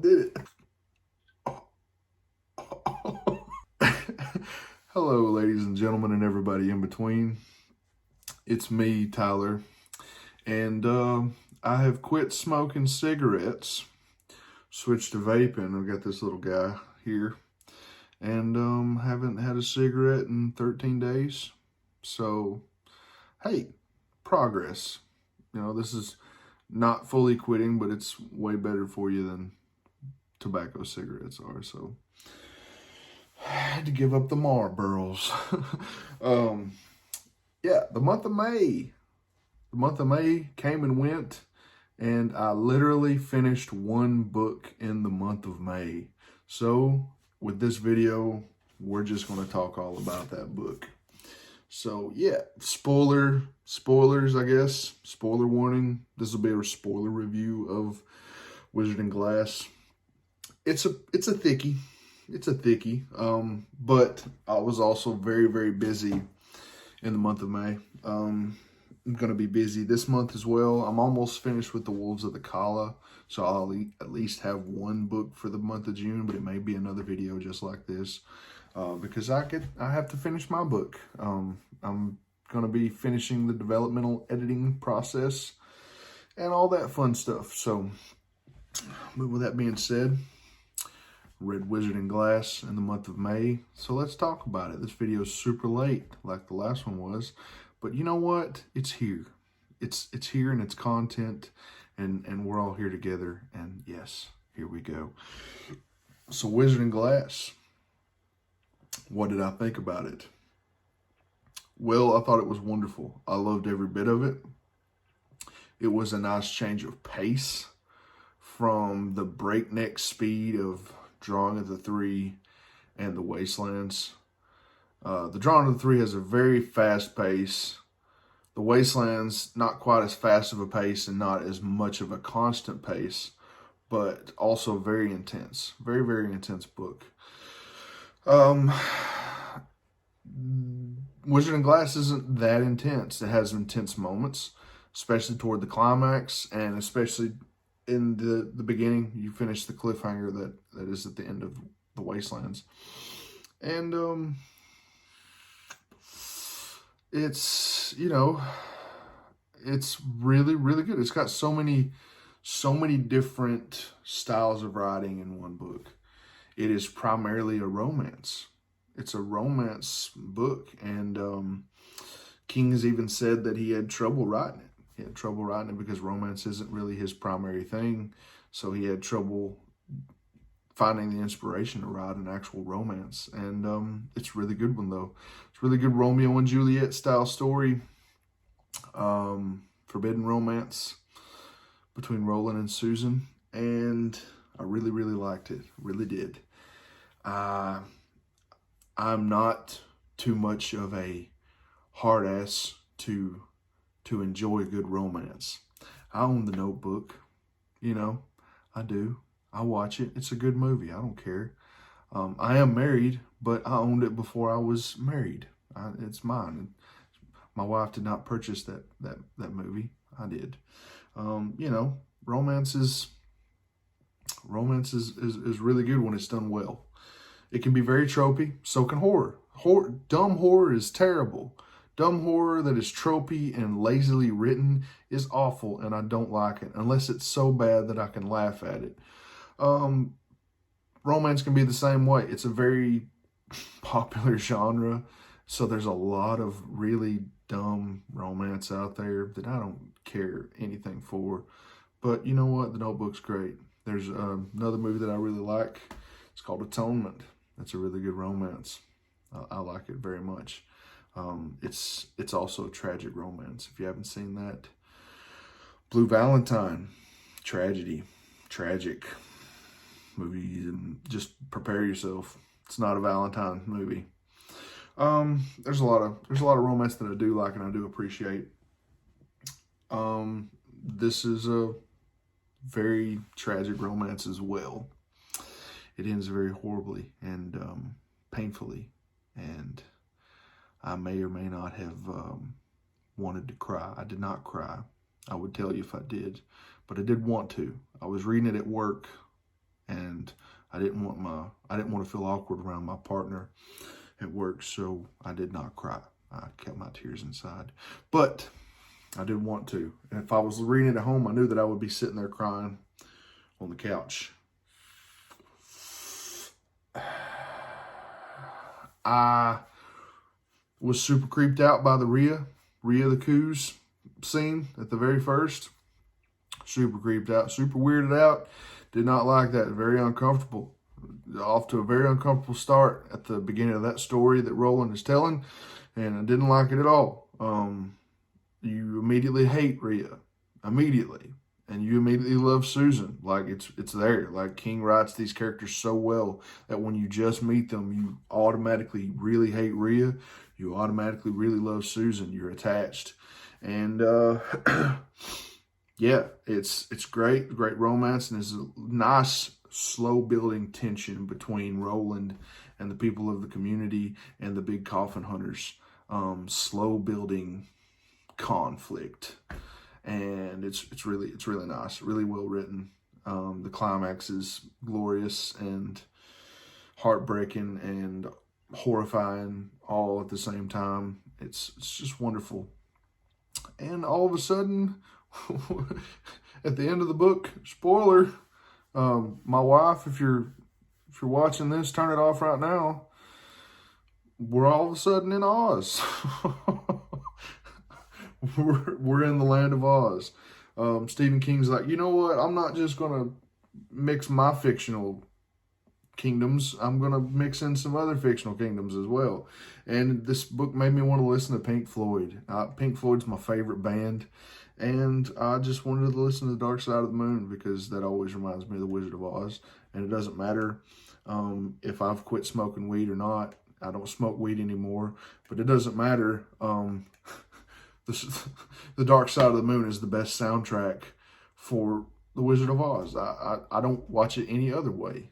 did it. Hello, ladies and gentlemen, and everybody in between. It's me, Tyler, and I have quit smoking cigarettes, switched to vaping. I've got this little guy here, and haven't had a cigarette in 13 days. So, hey, progress. You know, this is not fully quitting, but it's way better for you than tobacco cigarettes are. So I had to give up the Marlboros. Yeah, the month of May. The month of May came and went, and I literally finished one book in the month of May. So with this video, we're just going to talk all about that book. So yeah, spoilers, I guess. Spoiler warning. This will be a spoiler review of Wizard and Glass. It's a thickie. It's a thickie. But I was also very, very busy in the month of May. I'm going to be busy this month as well. I'm almost finished with The Wolves of the Kala, so I'll at least have one book for the month of June, but it may be another video just like this. Because I have to finish my book. I'm going to be finishing the developmental editing process and all that fun stuff. So, with that being said, read Wizard and Glass in the month of May. So let's talk about it. This video is super late, like the last one was, but you know what? It's here. It's here, and it's content, and we're all here together. And yes, here we go. So Wizard and Glass. What did I think about it? Well, I thought it was wonderful. I loved every bit of it. It was a nice change of pace from the breakneck speed of Drawing of the Three and the Wastelands. The Drawing of the Three has a very fast pace. The Wastelands, not quite as fast of a pace and not as much of a constant pace, but also very intense. Very, very intense book. Wizard and Glass isn't that intense. It has intense moments, especially toward the climax, and especially in the beginning. You finish the cliffhanger that is at the end of the Wastelands. And it's, you know, it's really, really good. It's got so many different styles of writing in one book. It is primarily a romance. It's a romance book, and King has even said that he had trouble writing it. He had trouble writing it because romance isn't really his primary thing, so he had trouble finding the inspiration to write an actual romance. And it's a really good one, though. It's a really good Romeo and Juliet style story. Forbidden romance between Roland and Susan, and I really, really liked it. Really did. I'm not too much of a hard ass to enjoy good romance. I own The Notebook, you know, I do. I watch it. It's a good movie. I don't care. I am married, but I owned it before I was married. It's mine. My wife did not purchase that movie. I did. You know, romance is really good when it's done well. It can be very tropey. So can horror. Dumb horror is terrible. Dumb horror that is tropey and lazily written is awful, and I don't like it unless it's so bad that I can laugh at it. Romance can be the same way. It's a very popular genre, so there's a lot of really dumb romance out there that I don't care anything for. But you know what? The Notebook's great. There's another movie that I really like. It's called Atonement. It's a really good romance. I like it very much. It's also a tragic romance. If you haven't seen that, Blue Valentine, tragedy, tragic movie. Just prepare yourself. It's not a Valentine movie. There's a lot of romance that I do like and I do appreciate. This is a very tragic romance as well. It ends very horribly and painfully, and I may or may not have wanted to cry. I did not cry. I would tell you if I did, but I did want to. I was reading it at work, and I didn't want to feel awkward around my partner at work, so I did not cry. I kept my tears inside, but I did want to. And if I was reading it at home, I knew that I would be sitting there crying on the couch. I was super creeped out by the Rhea the Coos scene at the very first. Super creeped out, super weirded out. Did not like that. Very uncomfortable. Off to a very uncomfortable start at the beginning of that story that Roland is telling, and I didn't like it at all. You immediately hate Rhea, immediately, and you immediately love Susan. Like it's there. Like King writes these characters so well that when you just meet them, you automatically really hate Rhea. You automatically really love Susan. You're attached, and yeah, it's great romance, and it's a nice slow building tension between Roland and the people of the community and the big coffin hunters. Slow building conflict, and it's really nice, really well written. The climax is glorious and heartbreaking and horrifying all at the same time. It's just wonderful. And all of a sudden, at the end of the book, spoiler, my wife, if you're watching this, turn it off right now. We're all of a sudden in Oz. we're in the land of Oz. Stephen King's like, you know what? I'm not just gonna mix my fictional kingdoms. I'm gonna mix in some other fictional kingdoms as well. And this book made me want to listen to Pink Floyd. Pink Floyd's my favorite band. And I just wanted to listen to The Dark Side of the Moon because that always reminds me of The Wizard of Oz. And it doesn't matter if I've quit smoking weed or not. I don't smoke weed anymore, but it doesn't matter. The Dark Side of the Moon is the best soundtrack for The Wizard of Oz. I don't watch it any other way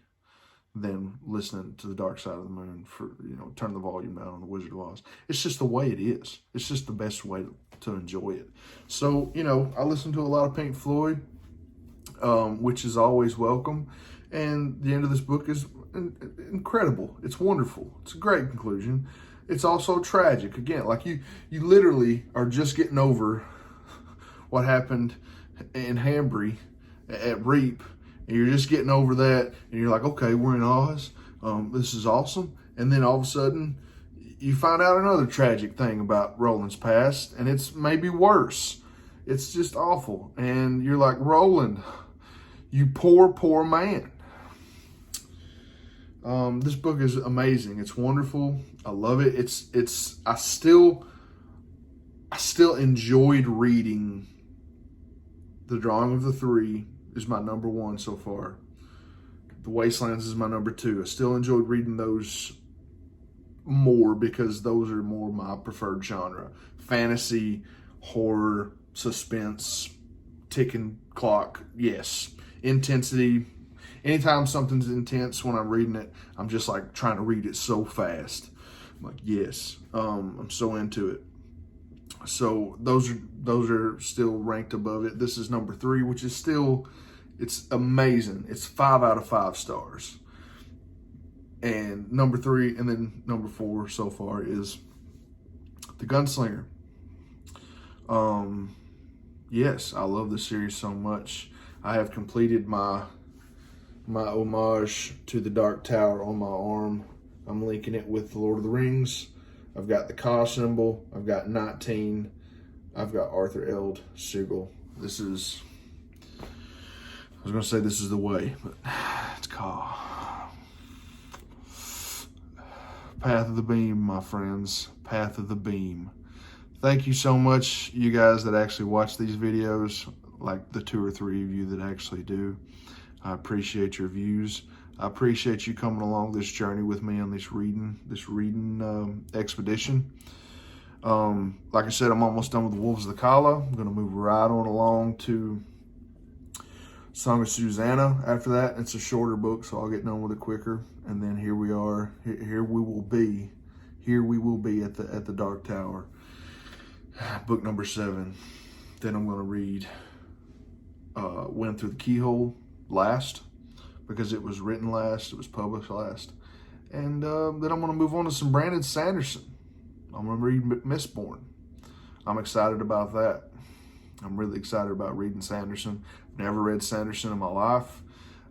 than listening to The Dark Side of the Moon for, turn the volume down on The Wizard of Oz. It's just the way it is. It's just the best way to enjoy it. So, I listen to a lot of Pink Floyd, which is always welcome. And the end of this book is incredible. It's wonderful. It's a great conclusion. It's also tragic. Again, like you literally are just getting over what happened in Hambry at Reap, and you're just getting over that, and you're like, okay, we're in Oz. This is awesome. And then all of a sudden, you find out another tragic thing about Roland's past, and it's maybe worse. It's just awful. And you're like, Roland, you poor man. This book is amazing. It's wonderful. I love it. I still enjoyed reading The Drawing of the Three is my number one so far. The Wastelands is my number two. I still enjoyed reading those more because those are more my preferred genre. Fantasy, horror, suspense, ticking clock, yes. Intensity. Anytime something's intense when I'm reading it, I'm just like trying to read it so fast. I'm like, yes, I'm so into it. So those are still ranked above it. This is number 3, which is still, it's amazing. It's 5 out of 5 stars. And number 3, and then number 4 so far is The Gunslinger. Yes, I love this series so much. I have completed my homage to the Dark Tower on my arm. I'm linking it with the Lord of the Rings. I've got the Ka symbol. I've got 19. I've got Arthur Eld Sigil. This is, I was going to say this is the way, but it's Ka. Path of the Beam, my friends. Path of the Beam. Thank you so much, you guys that actually watch these videos, like the 2 or 3 of you that actually do. I appreciate your views. I appreciate you coming along this journey with me on this reading expedition. Like I said, I'm almost done with the Wolves of the Kala. I'm going to move right on along to Song of Susanna. After that, it's a shorter book, so I'll get done with it quicker. And then here we are. Here we will be. Here we will be at the Dark Tower. Book number 7. Then I'm going to read Wind Through the Keyhole last. because it was written last, it was published last. And then I'm going to move on to some Brandon Sanderson. I'm going to read Mistborn. I'm excited about that. I'm really excited about reading Sanderson. Never read Sanderson in my life.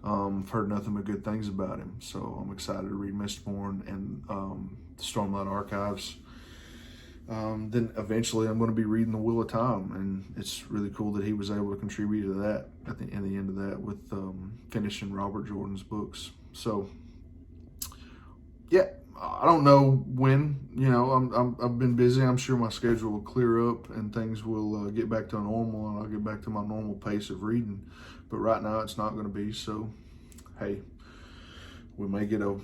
I've heard nothing but good things about him. So I'm excited to read Mistborn and Stormlight Archives. Then eventually I'm going to be reading The Wheel of Time, and it's really cool that he was able to contribute to that at the end of that with finishing Robert Jordan's books. So yeah, I don't know when, you know, I've been busy. I'm sure my schedule will clear up and things will get back to normal, and I'll get back to my normal pace of reading. But right now it's not going to be. So, hey, we may get a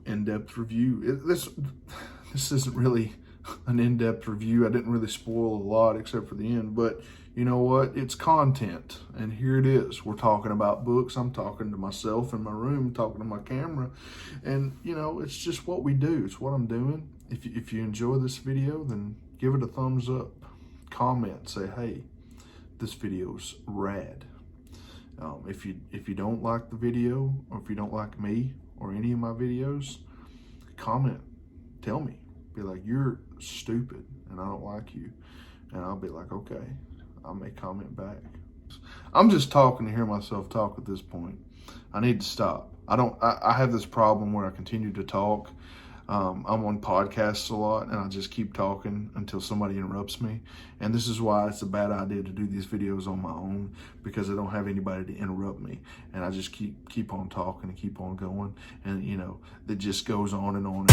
in-depth review. This isn't really an in-depth review. I didn't really spoil a lot except for the end, but you know what? It's content, and here it is. We're talking about books. I'm talking to myself in my room, talking to my camera, and you know, it's just what we do. It's what I'm doing. If you enjoy this video, then give it a thumbs up. Comment, say, hey, this video's rad. If you don't like the video, or if you don't like me or any of my videos, comment, tell me. Be like, you're stupid and I don't like you. And I'll be like, okay, I may comment back. I'm just talking to hear myself talk at this point. I need to stop. I have this problem where I continue to talk. I'm on podcasts a lot, and I just keep talking until somebody interrupts me. And this is why it's a bad idea to do these videos on my own, because I don't have anybody to interrupt me. And I just keep on talking and keep on going. And, you know, it just goes on and on.